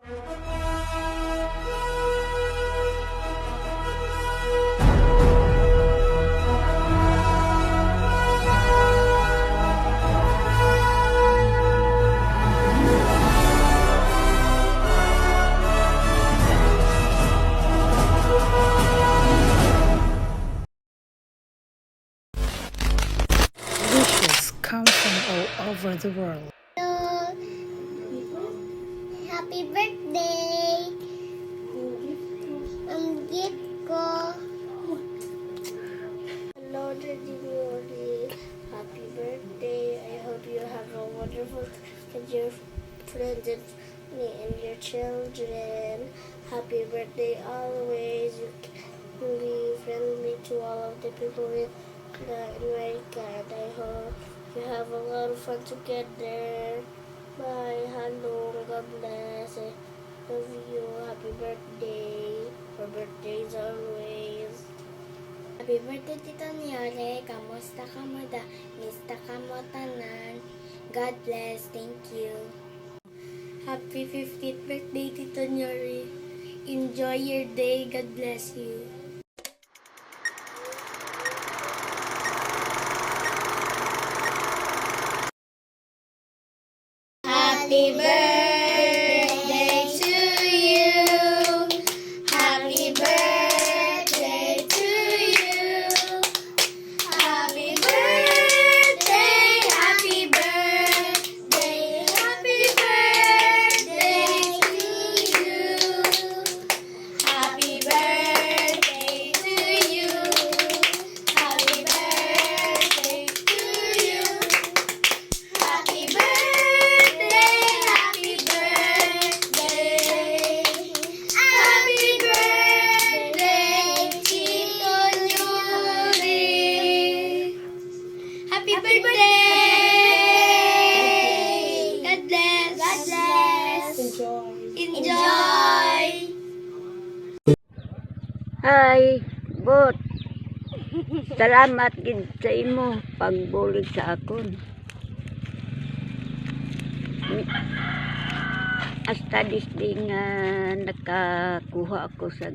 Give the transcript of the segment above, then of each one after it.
Wishes come from all over the world. Hello. Happy birthday! Ang gift ko. Hello, Daddy Mori. Happy birthday. I hope you have a wonderful with your friends and me and your children. Happy birthday always. You can be friendly to all of the people in America, and I hope you have a lot of fun together. Bye. Hello. God bless. I love you. Happy birthday. For birthdays always. Happy birthday, Tito Niole. Kamusta ka mo da? Mista ka mo tanan. God bless. Thank you. Happy 50th birthday, Tito Niole. Enjoy your day. God bless you. Happy birthday to you. Happy birthday to you. Happy birthday, happy birthday, happy birthday to you. Happy birthday to you. Happy birthday to you. Happy birthday, happy birthday. Happy birthday, Tito Yuri. Happy birthday. God bless. God bless. Enjoy. Hi, Bot. Salamat gid sa imo pagbulig sa akon. Hasta this day nga nakakuha ako sa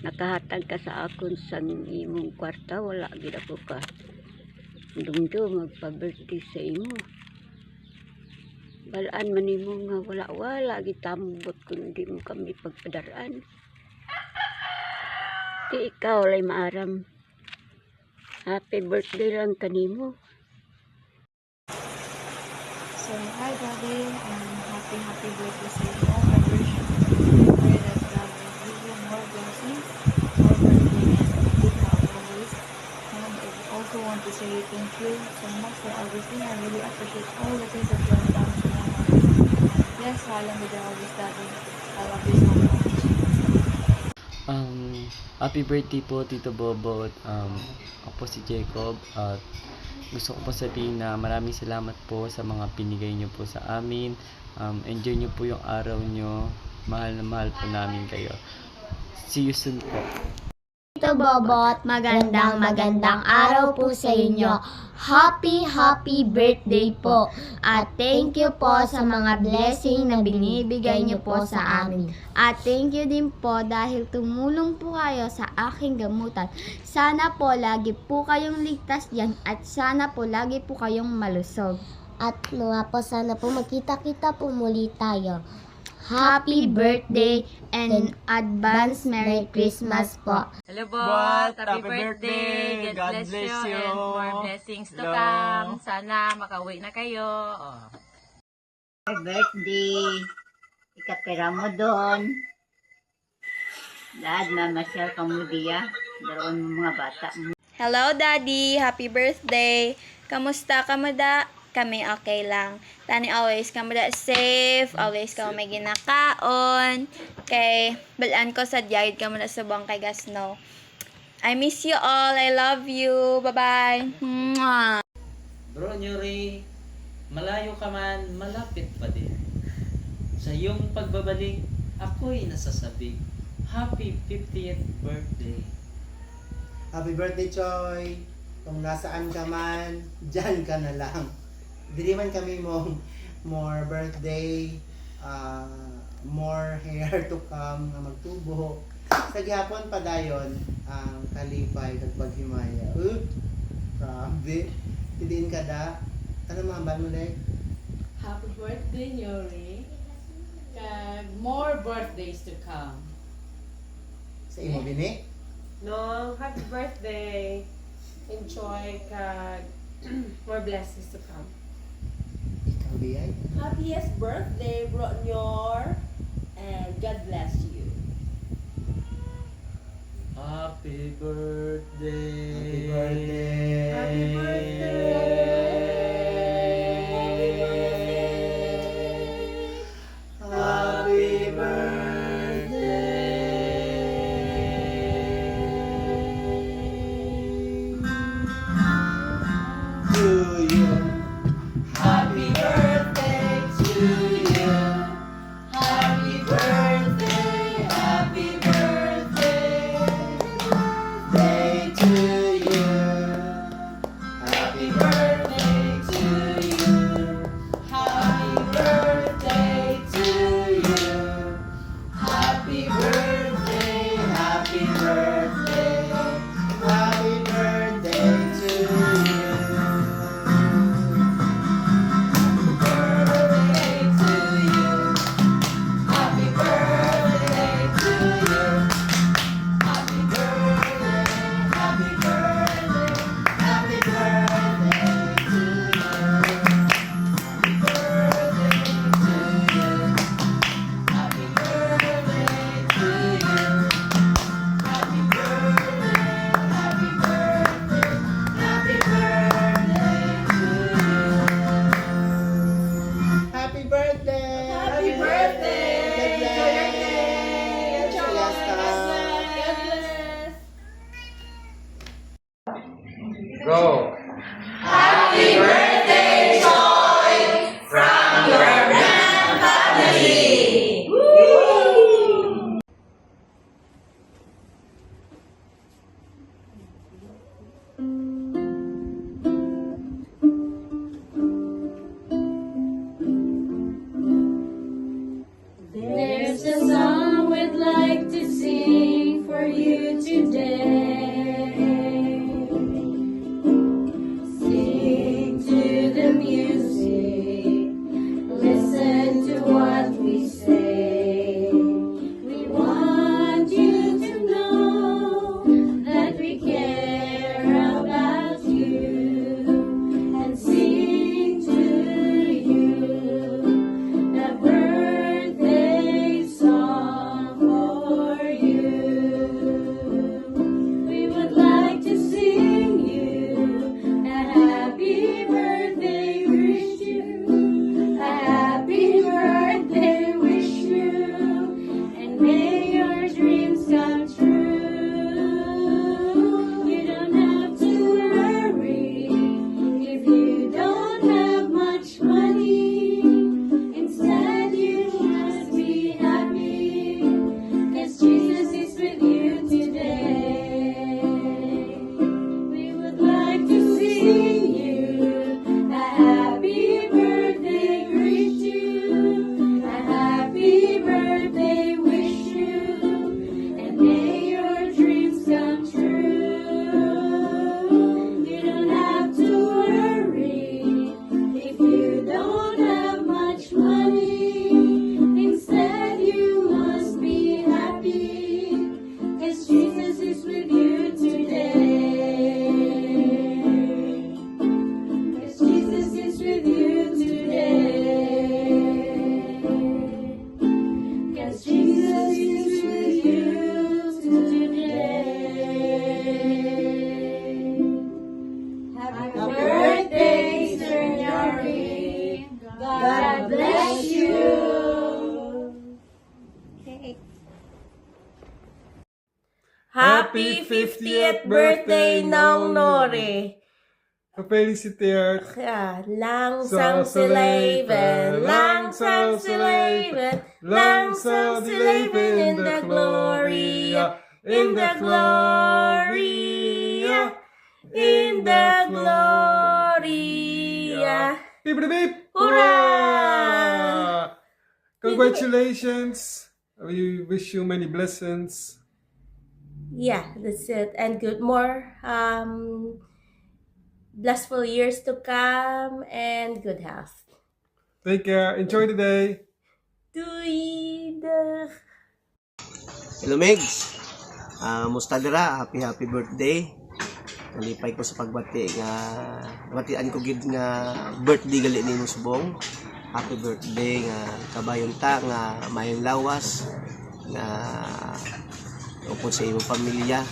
nakahatag ka sa akon sa imong kwarta, wala gid ako ka dumdum magpa-birthday sa imo. Balaan man nimo nga wala gitambot kundi mo kami pagpadaraan. Di ikaw lay maaram. Happy birthday lang kanimo. So, hi Daddy, happy birthday sa inyo. I wish pray that God will give you more blessings, more birthday, and good health always. And I also want to say thank you so much for everything. I really appreciate all the things that you have done to my life. Yes, alam mo din always, Daddy. I love you so much. Happy birthday po Tito Bobot. Ako po si Jacob at gusto ko po sabihin na maraming salamat po sa mga pinigay nyo po sa amin. Enjoy nyo po yung araw nyo. Mahal na mahal po namin kayo. See you soon po. Tito Bobot, magandang araw po sa inyo. Happy birthday po. At thank you po sa mga blessing na binibigay niyo po sa amin. At thank you din po dahil tumulong po kayo sa aking gamutan. Sana po lagi po kayong ligtas diyan at sana po lagi po kayong malusog. At nga po sana po magkita-kita po muli tayo. Happy birthday and advance Merry Christmas po. Hello, Bot. Happy birthday. God bless you. And more blessings to come. Sana makauwi na kayo. Happy birthday. Ikapira mo doon. Lahat mamasyal ka mo diya. Daroon mo mga bata mo. Hello, Daddy. Happy birthday. Kamusta ka mo da? Kami okay lang. Tani always ka mo da safe. Always ka mo may ginakaon. Kay balaan ko sa diyayid ka mo na subong kay Gasno. I miss you all. I love you. Bye-bye. Mwah. Bro Nyuri, malayo ka man, malapit pa din. Sa iyong pagbabalik, ako'y nasasabi, Happy 50th birthday. Happy birthday, Choy! Kung nasaan ka man, dyan ka na lang. Dili man kami more birthday. more hair to come nga magtubo. Sa gihapon pa dayon ang kalipay kag paghimaya. Grabe. Piliin ka da. Ano mga ban mo dek? Happy birthday, Yuri. Kag more birthdays to come. Sa imo bini? No, happy birthday. Enjoy kag more blessings to come. Ikaw biyay. Happiest birthday, Bronyor, and God bless you. Happy birthday. Happy birthday. Happy birthday To you. Happy birthday to you. Happy birthday, happy birthday. Day to you. Happy birthday to you. Happy birthday to you. Happy birthday, happy birthday. Happy birthday to you. Happy birthday! Happy birthday! God bless. God bless. Go! There's a song we'd like to sing for you today. Sing to the music, listen to what we say. We want you to know that we care about you and sing to you a birthday song for you. We would like to sing you a happy birthday wish you, a happy birthday wish you, and may your dreams come true. You don't have to worry if you don't have much money. Instead, you must be happy, 'cause Jesus is with you today. We would like to sing you a happy birthday greet you, a happy birthday wish you, and may your dreams come true. You don't have to worry if you don't have much money. Instead, you must be happy, 'cause Jesus is with you today. 'Cause Jesus is with you today. 'Cause Jesus is with you today. Happy birthday, Sir Yori. God bless you. Happy 50th birthday, Nong Nori. Gefeliciteerd. Ja, langzaam ze leven, langzaam ze leven, langzaam ze leven in de gloria, in de gloria, in de gloria. Piep de piep. Hoera! Congratulations. We wish you many blessings. Yeah, that's it. And good more blissful years to come and good health. Take care. Enjoy the day. Tuwid! Hello Megs, musta dira? Happy birthday. Nalipay ko sa pagbati nga batian ko gid nga birthday gali nimo subong. Happy birthday nga kabayon ta nga mayong lawas nga upod sa imong pamilya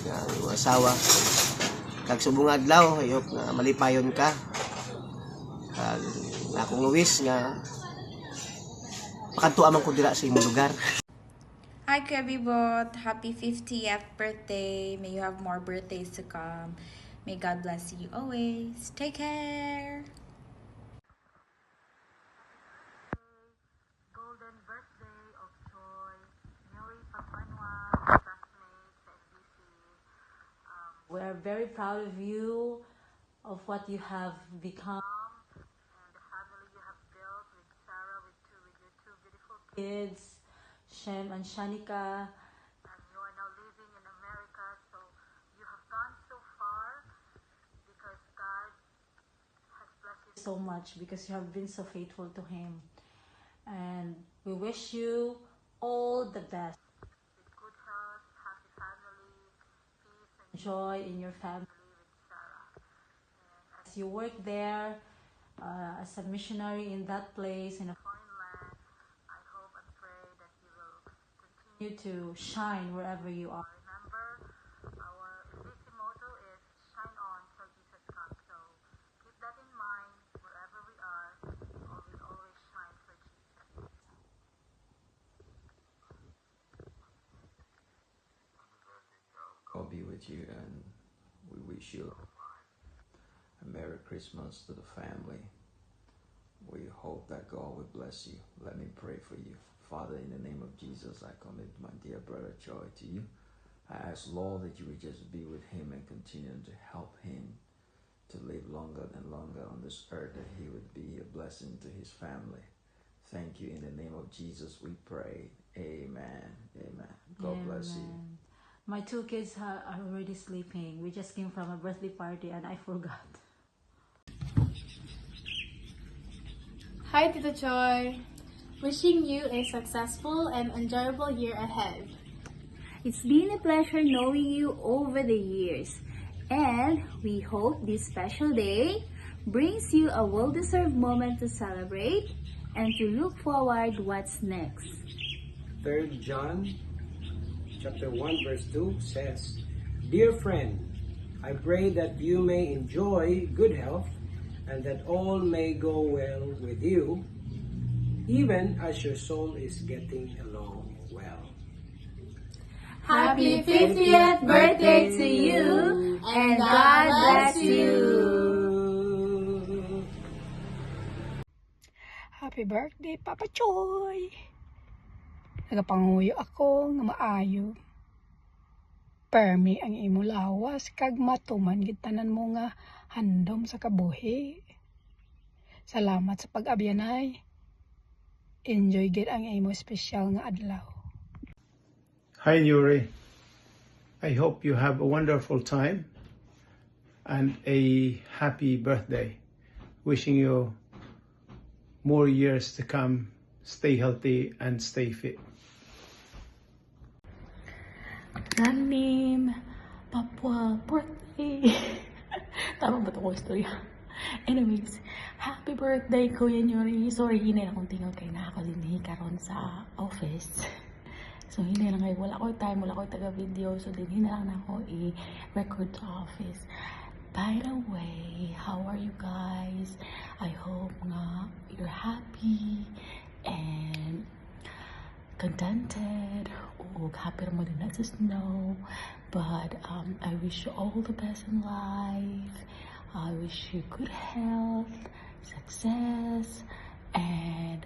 nga imong asawa. Kag subong adlaw hayop nga malipayon ka. Kag akong wish nga pakadtuan man ko dira sa imong lugar. Hi, Kebibot. Happy 50th birthday. May you have more birthdays to come. May God bless you always. Take care. Golden birthday of Joy. Mary Papanwa, classmates sa FBC. We are very proud of you, of what you have become, and the family you have built with Sarah, with your two beautiful kids. Shem and Shanika, and you are now living in America, so you have gone so far because God has blessed you so much, because you have been so faithful to Him, and we wish you all the best with good health, happy family, peace and joy in your family with Sarah. And as you work there as a missionary in that place, in a foreign land, I hope and pray that you will continue to shine wherever you are. Remember, our FBC motto is shine on till Jesus comes. So keep that in mind wherever we are. Always, always shine for Jesus. God be with you, and we wish you a Merry Christmas to the family. We hope that God will bless you. Let me pray for you. Father, in the name of Jesus, I commit my dear brother Joy to you. I ask, Lord, that you would just be with him and continue to help him to live longer and longer on this earth, that he would be a blessing to his family. Thank you. In the name of Jesus, we pray. Amen. Amen. God bless you. My two kids are already sleeping. We just came from a birthday party and I forgot. Hi, Tito Joy. Wishing you a successful and enjoyable year ahead. It's been a pleasure knowing you over the years, and we hope this special day brings you a well-deserved moment to celebrate and to look forward what's next. 3 John chapter 1 verse 2 says, Dear friend, I pray that you may enjoy good health and that all may go well with you, even as your soul is getting along well. Happy 50th birthday to you, and God bless you. Happy birthday, Papa Choy! Nagapanguyo ako nga maayo. Permi ang imo lawas kag matuman gid tanan mo nga handom sa kabuhi. Salamat sa pag-abyanay. Enjoy gid ang imo special nga adlaw. Hi Yuri, I hope you have a wonderful time and a happy birthday. Wishing you more years to come. Stay healthy and stay fit. Ranim, Papua birthday. Tama ba ito ko istorya? Anyways, happy birthday, Kuya Yuri. Sorry, hindi na akong tingog kay nakakalinhi karon sa office. So, hindi lang kayo. Wala ko time, wala ko taga-video. So, hindi na lang ako i-record sa office. By the way, how are you guys? I hope nga you're happy and contented. O happy mo din na sa snow. But I wish you all the best in life. I wish you good health, success, and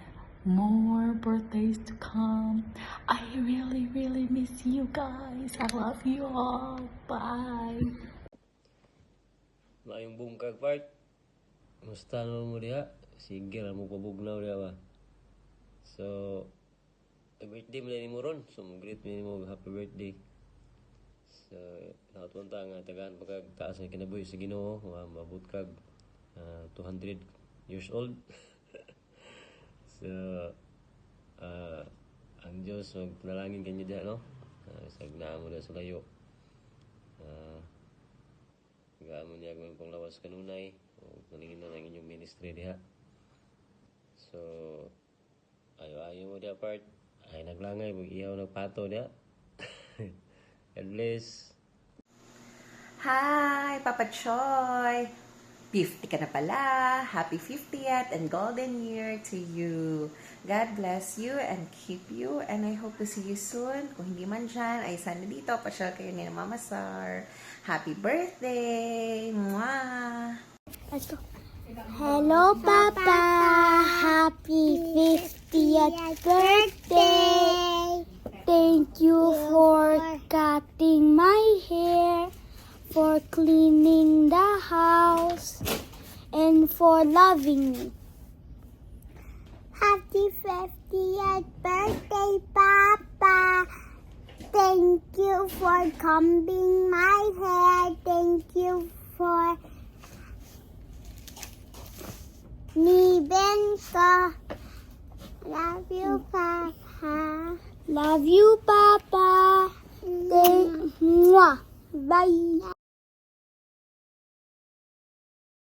more birthdays to come. I really, really miss you guys. I love you all. Bye. Maayong bungkag part. Musta naman mo diha? Sige ra mo pabugnaw diha ba? So, birthday mo na ni mo ron. So, mag-greet mo happy birthday. So, nakatwanta nga tagaan pagkagtaas ng kinabuhi sa Ginoo, mabot kag 200 years old. So, ang Diyos magpanalangin kanyo dyan, no? Sagnaan mo na sa layo. Gaan mo niya gawin panglawas kanunay. Maningin na ng inyong ministry diha. So, ayo mo diha part. Ay naglangay, mag-ihaw nagpato diha. God bless. Hi, Papa Choy! 50 ka na pala. Happy 50th and golden year to you. God bless you and keep you. And I hope to see you soon. Kung hindi man dyan, ay sana dito. Pasyal kayo ni Mama Sar. Happy birthday! Mwah! Hello, Papa. Happy 50th birthday. Thank you for cutting my hair, for cleaning the house, and for loving me. Happy 50th birthday, Papa. Thank you for combing my hair. Thank you for leaving ka. Love you, Papa. Love you, Papa. Mwah. Bye.